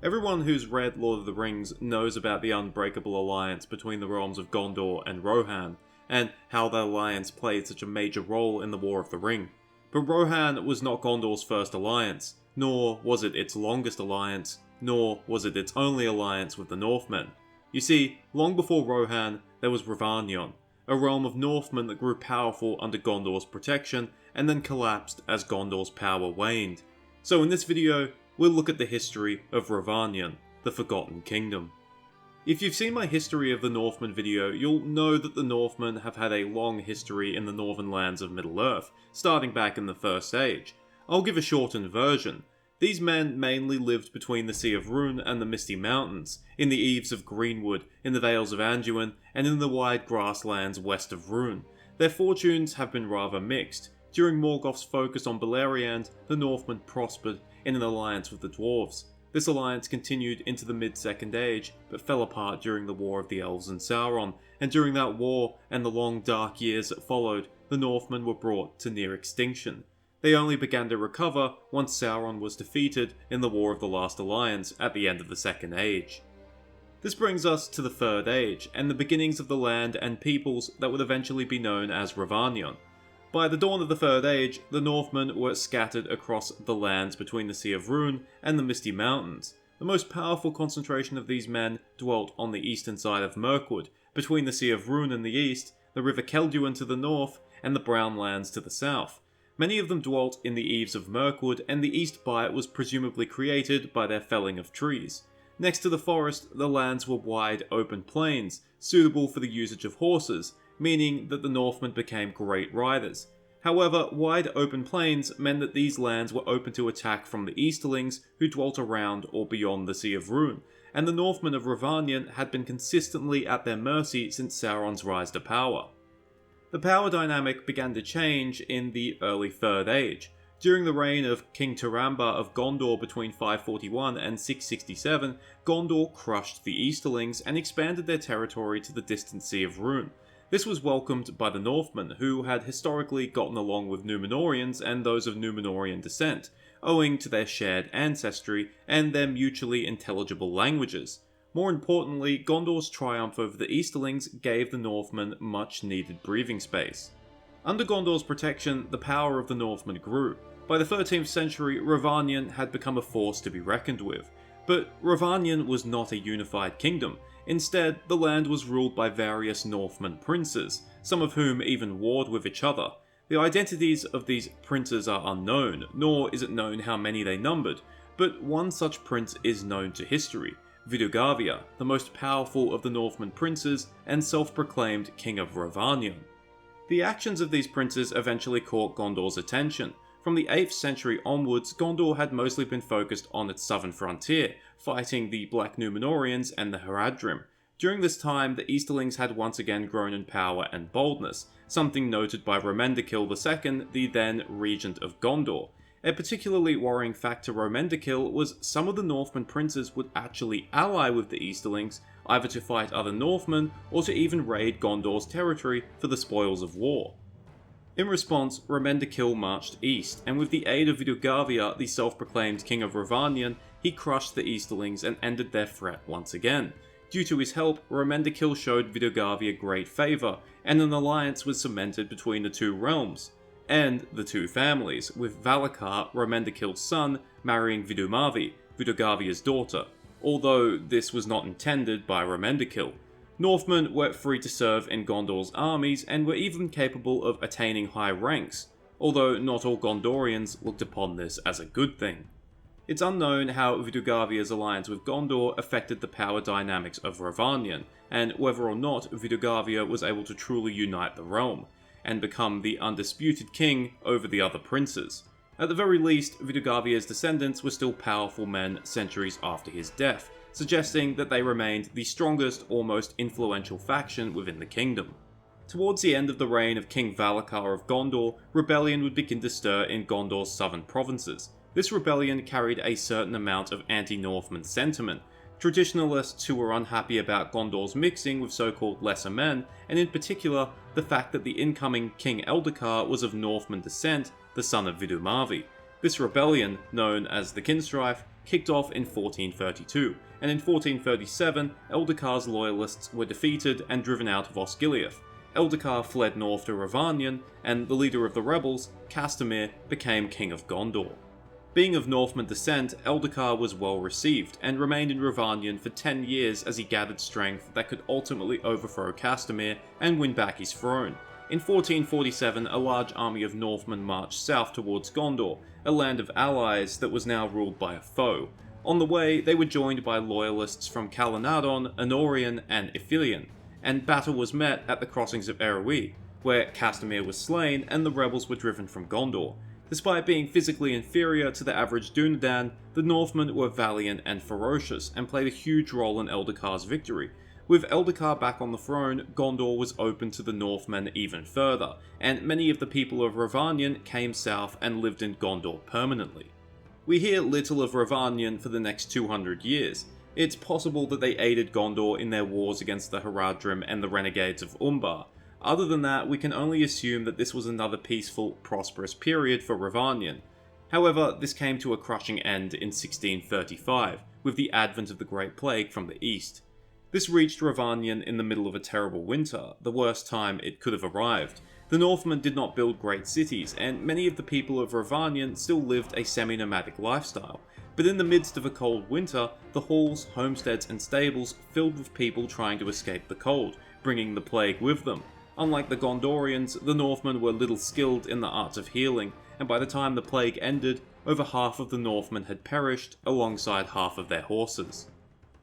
Everyone who's read Lord of the Rings knows about the unbreakable alliance between the realms of Gondor and Rohan, and how that alliance played such a major role in the War of the Ring. But Rohan was not Gondor's first alliance, nor was it its longest alliance, nor was it its only alliance with the Northmen. You see, long before Rohan, there was Rhovanion, a realm of Northmen that grew powerful under Gondor's protection and then collapsed as Gondor's power waned. So in this video, we'll look at the history of Rhovanion, the Forgotten Kingdom. If you've seen my History of the Northmen video, you'll know that the Northmen have had a long history in the northern lands of Middle-earth, starting back in the First Age. I'll give a shortened version. These men mainly lived between the Sea of Rhûn and the Misty Mountains, in the Eves of Greenwood, in the Vales of Anduin, and in the wide grasslands west of Rhûn. Their fortunes have been rather mixed. During Morgoth's focus on Beleriand, the Northmen prospered in an alliance with the dwarves. This alliance continued into the mid-Second Age, but fell apart during the War of the Elves and Sauron, and during that war and the long dark years that followed, the Northmen were brought to near extinction. They only began to recover once Sauron was defeated in the War of the Last Alliance at the end of the Second Age. This brings us to the Third Age, and the beginnings of the land and peoples that would eventually be known as Rhovanion. By the dawn of the Third Age, the Northmen were scattered across the lands between the Sea of Rhûn and the Misty Mountains. The most powerful concentration of these men dwelt on the eastern side of Mirkwood, between the Sea of Rhûn in the east, the River Celduin to the north, and the Brown Lands to the south. Many of them dwelt in the eaves of Mirkwood, and the East Bight was presumably created by their felling of trees. Next to the forest, the lands were wide open plains, suitable for the usage of horses, meaning that the Northmen became great riders. However, wide open plains meant that these lands were open to attack from the Easterlings who dwelt around or beyond the Sea of Rhûn, and the Northmen of Rhovanion had been consistently at their mercy since Sauron's rise to power. The power dynamic began to change in the early Third Age. During the reign of King Turamba of Gondor between 541 and 667, Gondor crushed the Easterlings and expanded their territory to the distant Sea of Rhûn. This was welcomed by the Northmen, who had historically gotten along with Númenóreans and those of Númenórean descent, owing to their shared ancestry and their mutually intelligible languages. More importantly, Gondor's triumph over the Easterlings gave the Northmen much needed breathing space. Under Gondor's protection, the power of the Northmen grew. By the 13th century, Rhovanion had become a force to be reckoned with. But Rhovanion was not a unified kingdom. Instead, the land was ruled by various Northmen princes, some of whom even warred with each other. The identities of these princes are unknown, nor is it known how many they numbered, but one such prince is known to history: Vidurgavia, the most powerful of the Northmen princes and self-proclaimed king of Rhovanion. The actions of these princes eventually caught Gondor's attention. From the 8th century onwards, Gondor had mostly been focused on its southern frontier, fighting the Black Númenóreans and the Haradrim. During this time, the Easterlings had once again grown in power and boldness, something noted by Romendakill II, the then regent of Gondor. A particularly worrying fact to Romendakill was some of the Northmen princes would actually ally with the Easterlings, either to fight other Northmen or to even raid Gondor's territory for the spoils of war. In response, Romendakill marched east, and with the aid of Vidurgavia, the self-proclaimed king of Rhovanion, he crushed the Easterlings and ended their threat once again. Due to his help, Romendakill showed Vidurgavia great favour, and an alliance was cemented between the two realms, and the two families, with Valakar, Romendakill's son, marrying Vidurmavi, Vidurgavia's daughter, although this was not intended by Romendakill. Northmen were free to serve in Gondor's armies and were even capable of attaining high ranks, although not all Gondorians looked upon this as a good thing. It's unknown how Vidurgavia's alliance with Gondor affected the power dynamics of Rhovanion, and whether or not Vidurgavia was able to truly unite the realm, and become the undisputed king over the other princes. At the very least, Vidurgavia's descendants were still powerful men centuries after his death, suggesting that they remained the strongest or most influential faction within the kingdom. Towards the end of the reign of King Valakar of Gondor, rebellion would begin to stir in Gondor's southern provinces. This rebellion carried a certain amount of anti-Northman sentiment. Traditionalists who were unhappy about Gondor's mixing with so-called lesser men, and in particular, the fact that the incoming King Eldacar was of Northman descent, the son of Vidurmavi. This rebellion, known as the Kinstrife, kicked off in 1432, and in 1437 Eldakar's loyalists were defeated and driven out of Osgiliath. Eldacar fled north to Rhovanion, and the leader of the rebels, Castamir, became King of Gondor. Being of Northman descent, Eldacar was well received, and remained in Rhovanion for 10 years as he gathered strength that could ultimately overthrow Castamir and win back his throne. In 1447, a large army of Northmen marched south towards Gondor, a land of allies that was now ruled by a foe. On the way, they were joined by loyalists from Calenadon, Anorion, and Ithilien, and battle was met at the crossings of Eruii, where Castamir was slain and the rebels were driven from Gondor. Despite being physically inferior to the average Dunedain, the Northmen were valiant and ferocious, and played a huge role in Eldakar's victory. With Eldacar back on the throne, Gondor was open to the Northmen even further, and many of the people of Rhovanion came south and lived in Gondor permanently. We hear little of Rhovanion for the next 200 years. It's possible that they aided Gondor in their wars against the Haradrim and the renegades of Umbar. Other than that, we can only assume that this was another peaceful, prosperous period for Rhovanion. However, this came to a crushing end in 1635, with the advent of the Great Plague from the east. This reached Rhovanion in the middle of a terrible winter, the worst time it could have arrived. The Northmen did not build great cities, and many of the people of Rhovanion still lived a semi-nomadic lifestyle. But in the midst of a cold winter, the halls, homesteads, and stables filled with people trying to escape the cold, bringing the plague with them. Unlike the Gondorians, the Northmen were little skilled in the arts of healing, and by the time the plague ended, over half of the Northmen had perished, alongside half of their horses.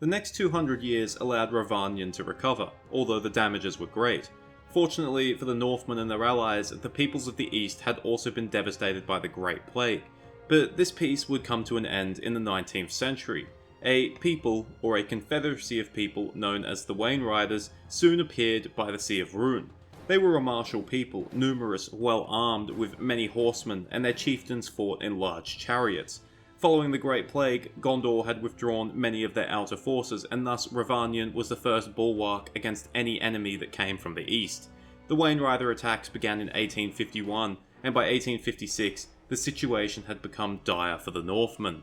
The next 200 years allowed Rhovanion to recover, although the damages were great. Fortunately for the Northmen and their allies, the peoples of the east had also been devastated by the Great Plague. But this peace would come to an end in the 19th century. A people, or a confederacy of people known as the Wainriders, soon appeared by the Sea of Rhûn. They were a martial people, numerous, well armed, with many horsemen, and their chieftains fought in large chariots. Following the Great Plague, Gondor had withdrawn many of their outer forces, and thus Rhovanion was the first bulwark against any enemy that came from the east. The Wainrider attacks began in 1851, and by 1856, the situation had become dire for the Northmen.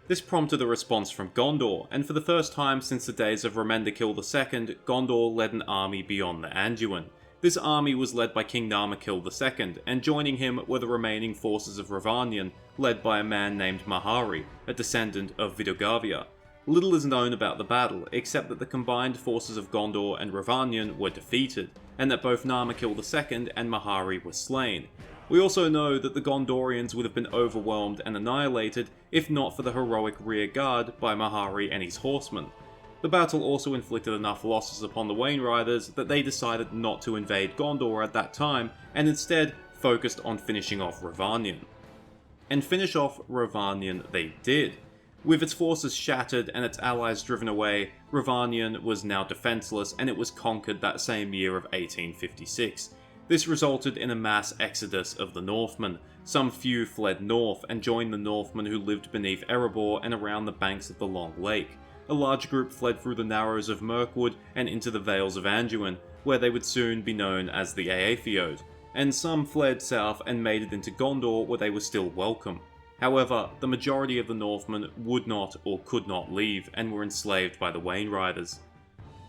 This prompted a response from Gondor, and for the first time since the days of Romendakill II, Gondor led an army beyond the Anduin. This army was led by King Narmerkill II, and joining him were the remaining forces of Rhovanion, led by a man named Mahari, a descendant of Vidogavia. Little is known about the battle, except that the combined forces of Gondor and Rhovanion were defeated, and that both Narmerkill II and Mahari were slain. We also know that the Gondorians would have been overwhelmed and annihilated if not for the heroic rear guard by Mahari and his horsemen. The battle also inflicted enough losses upon the Wainriders that they decided not to invade Gondor at that time, and instead focused on finishing off Rhovanion. And finish off Rhovanion they did. With its forces shattered and its allies driven away, Rhovanion was now defenseless, and it was conquered that same year of 1856. This resulted in a mass exodus of the Northmen. Some few fled north and joined the Northmen who lived beneath Erebor and around the banks of the Long Lake. A large group fled through the narrows of Mirkwood and into the Vales of Anduin, where they would soon be known as the Aethiod, and some fled south and made it into Gondor, where they were still welcome. However, the majority of the Northmen would not or could not leave and were enslaved by the Wainriders.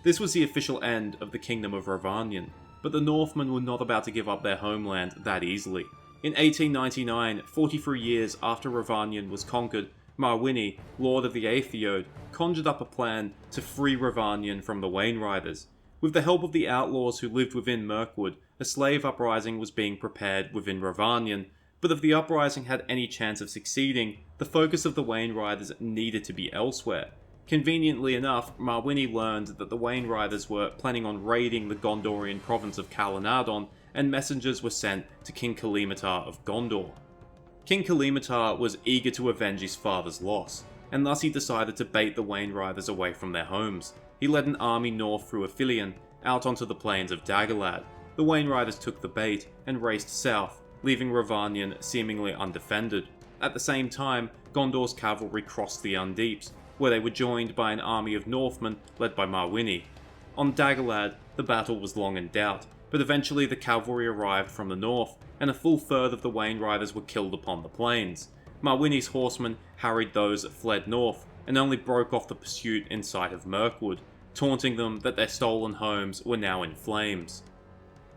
This was the official end of the Kingdom of Rhovanion, but the Northmen were not about to give up their homeland that easily. In 1899, 43 years after Rhovanion was conquered, Marwini, Lord of the Aethiod, conjured up a plan to free Rhovanion from the Wainriders. With the help of the outlaws who lived within Mirkwood, a slave uprising was being prepared within Rhovanion, but if the uprising had any chance of succeeding, the focus of the Wainriders needed to be elsewhere. Conveniently enough, Marwini learned that the Wainriders were planning on raiding the Gondorian province of Calenadon, and messengers were sent to King Kalimatar of Gondor. King Kalimatar was eager to avenge his father's loss, and thus he decided to bait the Wainriders away from their homes. He led an army north through Ithilien, out onto the plains of Dagorlad. The Wainriders took the bait and raced south, leaving Rhovanion seemingly undefended. At the same time, Gondor's cavalry crossed the Undeeps, where they were joined by an army of Northmen led by Marwini. On Dagorlad, the battle was long in doubt, but eventually the cavalry arrived from the north, and a full third of the Wainriders were killed upon the plains. Mawini's horsemen harried those that fled north, and only broke off the pursuit in sight of Mirkwood, taunting them that their stolen homes were now in flames.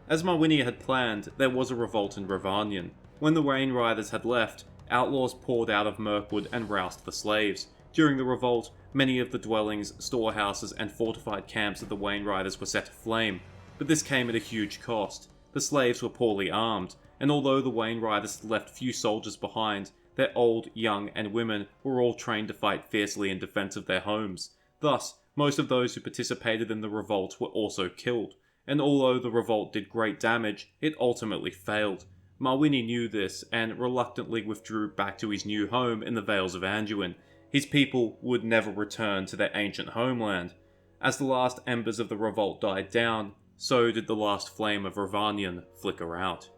As Mawini had planned, there was a revolt in Rhovanion. When the Rain Riders had left, outlaws poured out of Mirkwood and roused the slaves. During the revolt, many of the dwellings, storehouses, and fortified camps of the Wain Riders were set aflame, but this came at a huge cost. The slaves were poorly armed, and although the Wain Riders had left few soldiers behind, their old, young, and women were all trained to fight fiercely in defense of their homes. Thus, most of those who participated in the revolt were also killed, and although the revolt did great damage, it ultimately failed. Mawini knew this, and reluctantly withdrew back to his new home in the Vales of Anduin. His people would never return to their ancient homeland. As the last embers of the revolt died down, so did the last flame of Rhovanion flicker out.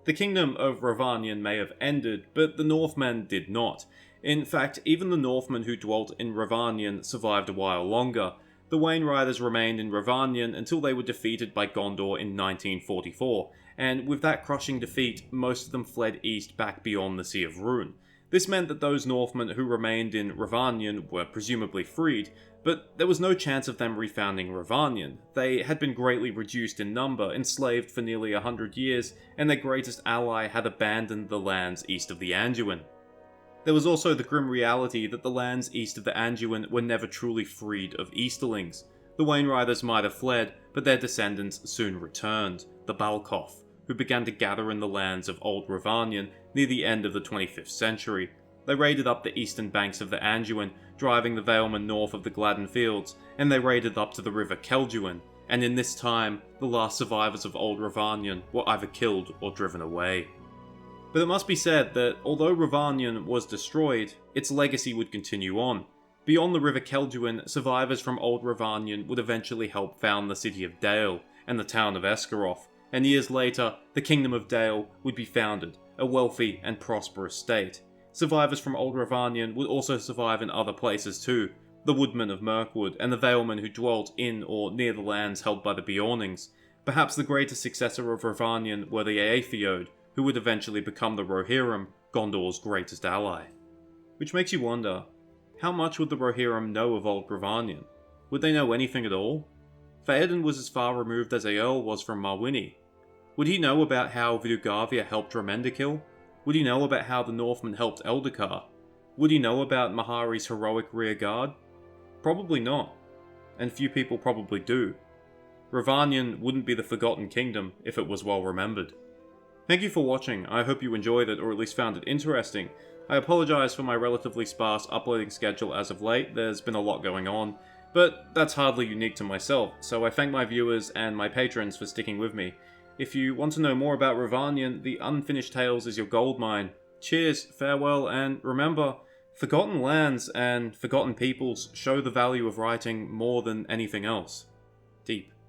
The kingdom of Rhovanion may have ended, but the Northmen did not. In fact, even the Northmen who dwelt in Rhovanion survived a while longer. The Wain Riders remained in Rhovanion until they were defeated by Gondor in 1944, and with that crushing defeat, most of them fled east back beyond the Sea of Rhûn. This meant that those Northmen who remained in Rhovanion were presumably freed, but there was no chance of them refounding Rhovanion. They had been greatly reduced in number, enslaved for nearly 100 years, and their greatest ally had abandoned the lands east of the Anduin. There was also the grim reality that the lands east of the Anduin were never truly freed of Easterlings. The Wain Riders might have fled, but their descendants soon returned, the Balkoth, who began to gather in the lands of Old Rhovanion near the end of the 25th century. They raided up the eastern banks of the Anduin, driving the Valemen north of the Gladden Fields, and they raided up to the river Kelduin, and in this time, the last survivors of Old Rhovanion were either killed or driven away. But it must be said that although Rhovanion was destroyed, its legacy would continue on. Beyond the river Kelduin, survivors from Old Rhovanion would eventually help found the city of Dale and the town of Esgaroth, and years later, the Kingdom of Dale would be founded, a wealthy and prosperous state. Survivors from Old Rhovanion would also survive in other places too, the Woodmen of Mirkwood and the Valemen who dwelt in or near the lands held by the Beornings. Perhaps the greatest successor of Rhovanion were the Aethiod, who would eventually become the Rohirrim, Gondor's greatest ally. Which makes you wonder, how much would the Rohirrim know of Old Rhovanion? Would they know anything at all? Theoden was as far removed as Eorl was from Mawini. Would he know about how Vidugavia helped Remendikil? Would he know about how the Northmen helped Eldacar? Would he know about Mahari's heroic rearguard? Probably not, and few people probably do. Rhovanion wouldn't be the Forgotten Kingdom if it was well remembered. Thank you for watching. I hope you enjoyed it, or at least found it interesting. I apologise for my relatively sparse uploading schedule as of late. There's been a lot going on, but that's hardly unique to myself, so I thank my viewers and my patrons for sticking with me. If you want to know more about Rhovanion, the Unfinished Tales is your goldmine. Cheers, farewell, and remember, forgotten lands and forgotten peoples show the value of writing more than anything else. Deep.